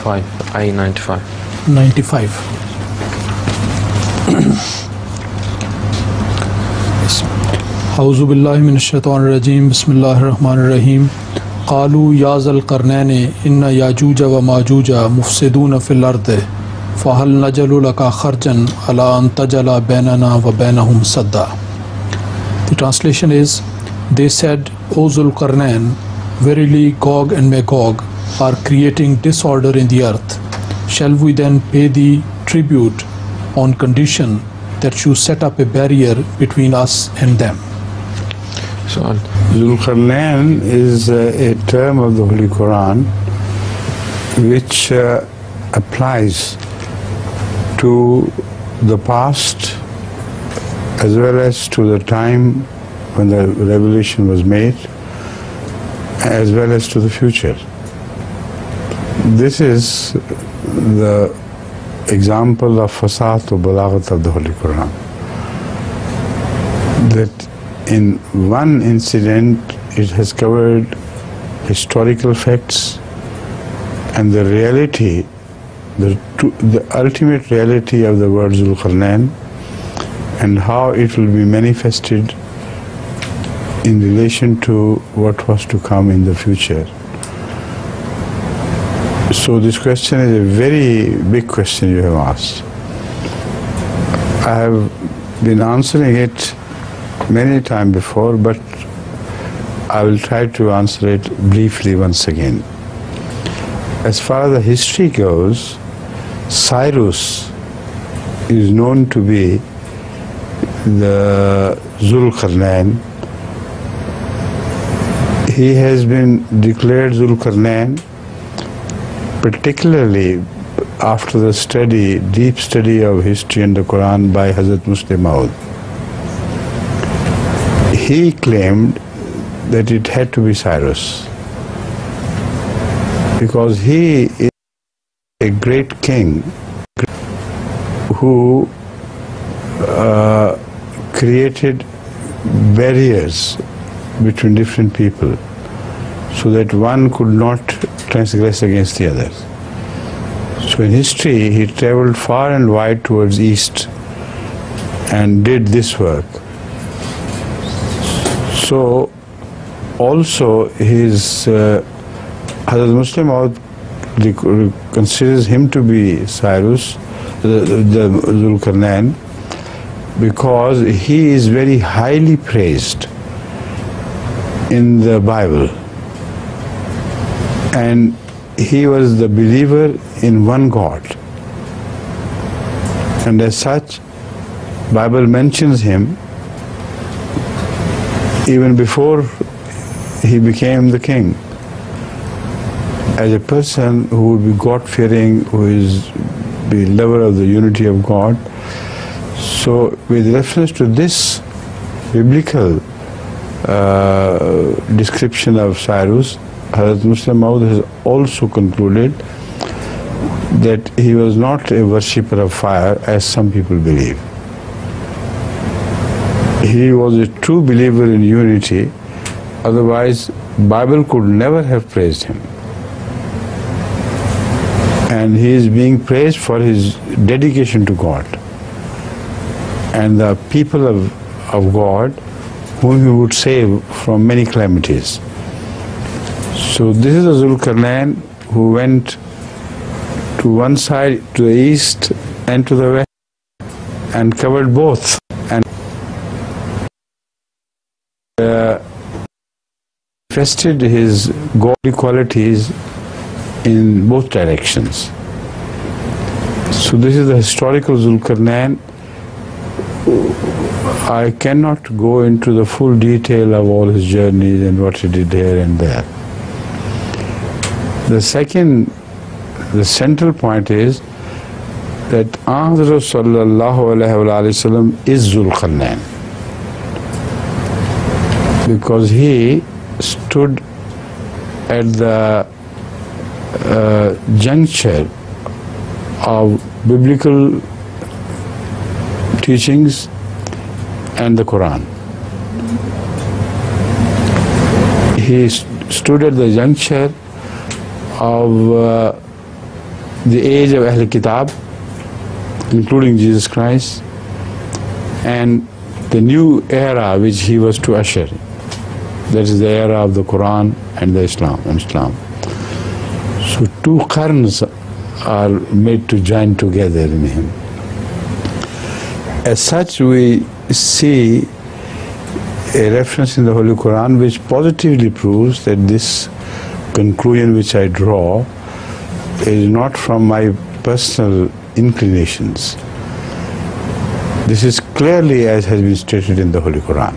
95. اعوذ باللہ من الشیطان الرجیم بسم اللہ الرحمن الرحیم قالوا یا ذوالقرنین ان یاجوج و ماجوج مفسدون فی الارض فہل نجعل لک خرجا علی ان تجعل بیننا و بینہم سدا. The translation is, they said, O Zulqarnain, verily Gog and Magog are creating disorder in the earth. Shall we then pay thee tribute on condition that you set up a barrier between us and them? Zulqarnain is a term of the Holy Quran which applies to the past as well as to the time when the revelation was made, as well as to the future. This is the example of fasad or balaghat of the Holy Quran. That in one incident it has covered historical facts and the reality, the ultimate reality of the word Zulqarnain and how it will be manifested in relation to what was to come in the future. So this question is a very big question you have asked. I have been answering it many times before, but I will try to answer it briefly once again. As far as the history goes, Cyrus is known to be the Zulqarnain. He has been declared Zulqarnain particularly after the deep study of history and the Quran by Hazrat Muslim Maud. He claimed that it had to be Cyrus because he is a great king who created barriers between different people so that one could not transgress against the other. So in history he traveled far and wide towards east and did this work. So also his Hazrat Muslim considers him to be Cyrus, the Zulqarnain, because he is very highly praised in the Bible, and he was the believer in one God, and as such Bible mentions him even before he became the king as a person who would be God-fearing, who is the lover of the unity of God. So with reference to this biblical description of Cyrus, Hazrat Muslim Maud has also concluded that he was not a worshipper of fire as some people believe. He was a true believer in unity, otherwise Bible could never have praised him. And he is being praised for his dedication to God and the people of God whom he would save from many calamities. So this is the Zulqarnain who went to one side, to the east and to the west, and covered both, and manifested his godly qualities in both directions. So this is the historical Zulqarnain. I cannot go into the full detail of all his journeys and what he did here and there. The central point is that Ahmad sallallahu alaihi wasallam is Zulqarnain because he stood at the juncture of biblical teachings and the Quran. He stood at the juncture of the age of Ahl Kitab, including Jesus Christ, and the new era which he was to usher. That is the era of the Quran and the Islam. So two qarns are made to join together in him. As such, we see a reference in the Holy Quran which positively proves that this conclusion which I draw is not from my personal inclinations. This is clearly as has been stated in the Holy Quran.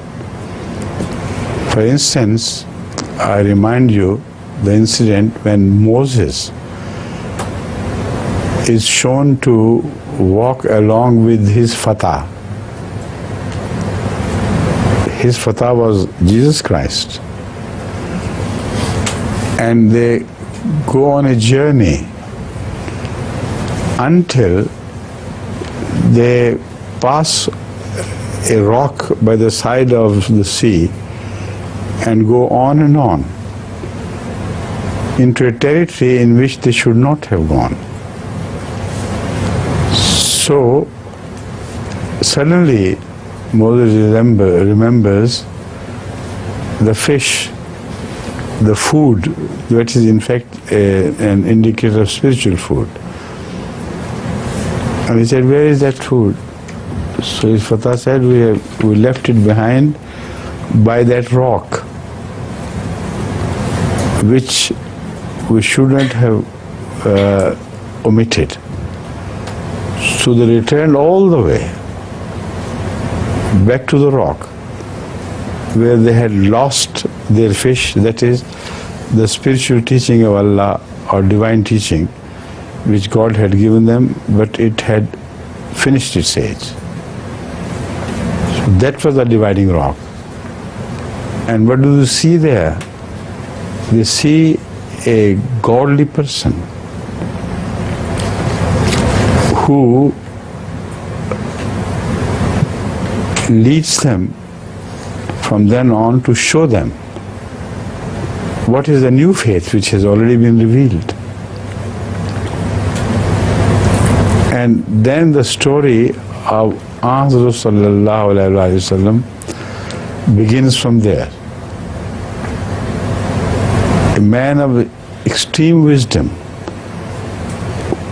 For instance, I remind you the incident when Moses is shown to walk along with his fatah. His fatah was Jesus Christ. And they go on a journey until they pass a rock by the side of the sea and go on and on into a territory in which they should not have gone. So suddenly Moses remembers the fish, the food, that is in fact an indicator of spiritual food. And he said, where is that food? So his fatah said, we left it behind by that rock, which we shouldn't have omitted. So they returned all the way back to the rock where they had lost their fish, that is the spiritual teaching of Allah or divine teaching which God had given them, but it had finished its age. So that was the dividing rock. And what do you see there? They see a godly person who leads them from then on to show them what is the new faith which has already been revealed. And then the story of Hazrat sallallahu alaihi wasallam begins from there. A man of extreme wisdom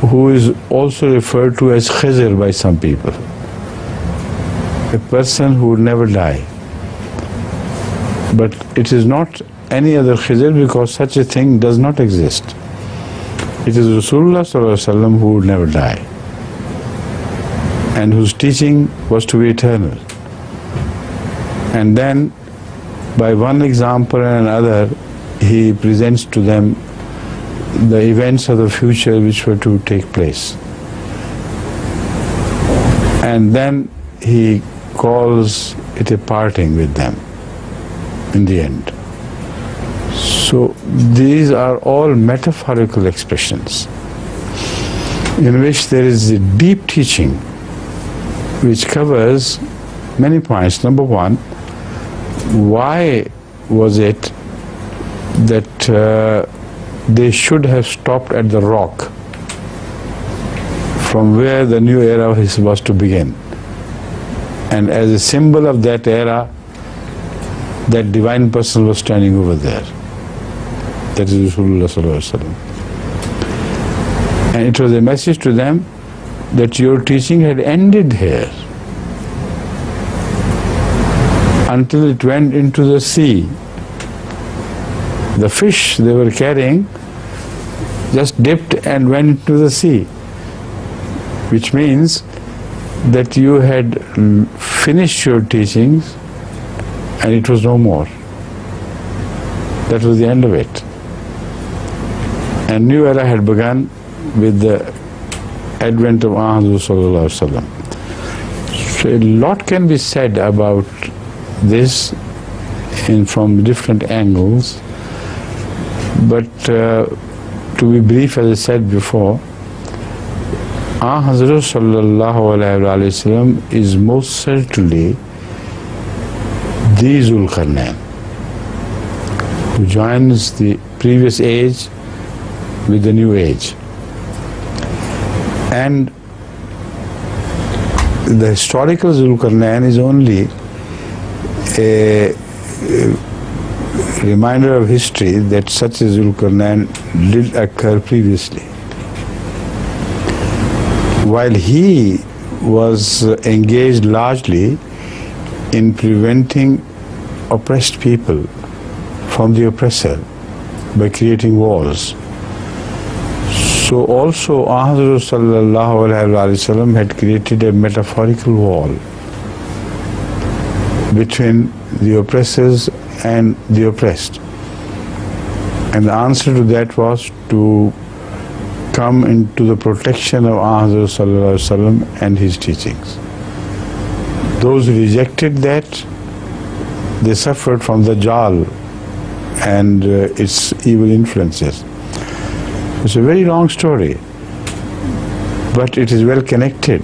who is also referred to as Khizr by some people. A person who would never die. But it is not any other Khizr because such a thing does not exist. It is Rasulullah sallallahu alaihi wasallam who would never die and whose teaching was to be eternal. And then by one example and another he presents to them the events of the future which were to take place. And then he calls it a parting with them in the end. So these are all metaphorical expressions in which there is a deep teaching which covers many points. Number one, why was it that they should have stopped at the rock from where the new era was to begin? And as a symbol of that era, that divine person was standing over there. That is Rasulullah sallallahu alaihi wasallam. And it was a message to them that your teaching had ended here until it went into the sea. The fish they were carrying just dipped and went into the sea, which means that you had finished your teachings and it was no more. That was the end of it. And new era had begun with the advent of Muhammad sallallahu alaihi wasallam. So a lot can be said about this from different angles, but to be brief, as I said before, Hazrat sallallahu alaihi wasallam is most certainly the Zulqarnain who joins the previous age with the new age. And the historical Zulqarnain is only a reminder of history that such a Zulqarnain did occur previously. While he was engaged largely in preventing oppressed people from the oppressor by creating walls, so also Hazrat sallallahu alaihi wasallam had created a metaphorical wall between the oppressors and the oppressed. And the answer to that was to come into the protection of Hazrat sallallahu alaihi wasallam and his teachings. Those who rejected that, they suffered from the Dajjal and its evil influences. It's a very long story, but it is well connected.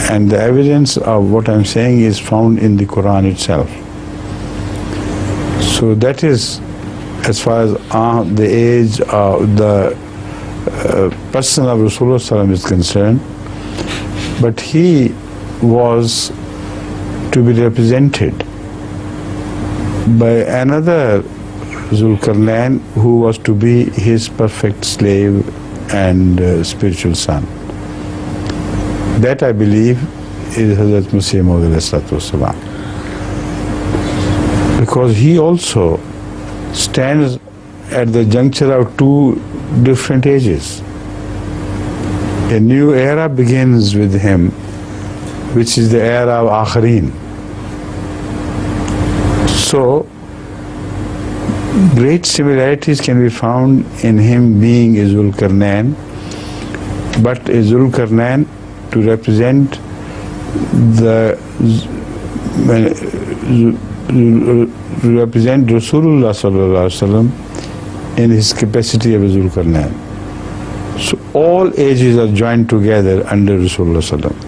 And the evidence of what I'm saying is found in the Quran itself. So that is as far as the age of the person of Rasulullah sallam is concerned. But he was to be represented by another Zulqarnain who was to be his perfect slave and spiritual son. That I believe is Hazrat Masih Maud alayhi salatu wassalam, because he also stands at the juncture of two different ages. A new era begins with him, which is the era of Akhareen. So great similarities can be found in him being a Zulqarnain, but a Zulqarnain to represent represent Rasulullah sallallahu alaihi wasallam in his capacity of a Zulqarnain. So all ages are joined together under Rasulullah sallallahu alaihi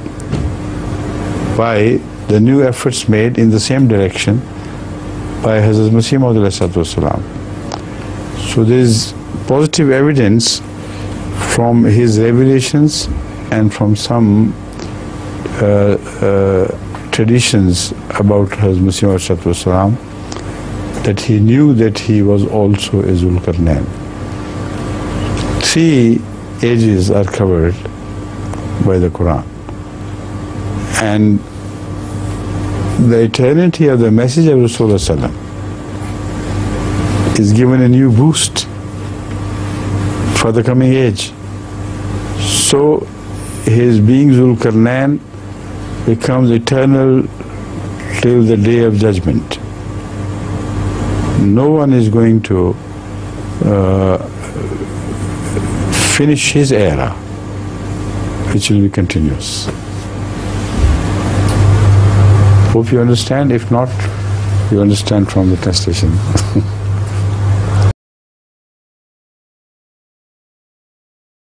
wasallam by the new efforts made in the same direction by Hazrat Masih Maud alayhi salatu wassalam. So there is positive evidence from his revelations and from some traditions about Hazrat Masih Maud alayhi salatu wassalam that he knew that he was also a Zulqarnain. 3 ages are covered by the Quran, and the eternity of the message of Rasulullah sallam is given a new boost for the coming age. So his being Zulqarnain becomes eternal till the day of judgment. No one is going to finish his era, which will be continuous. Hope you understand. If not, you understand from the translation.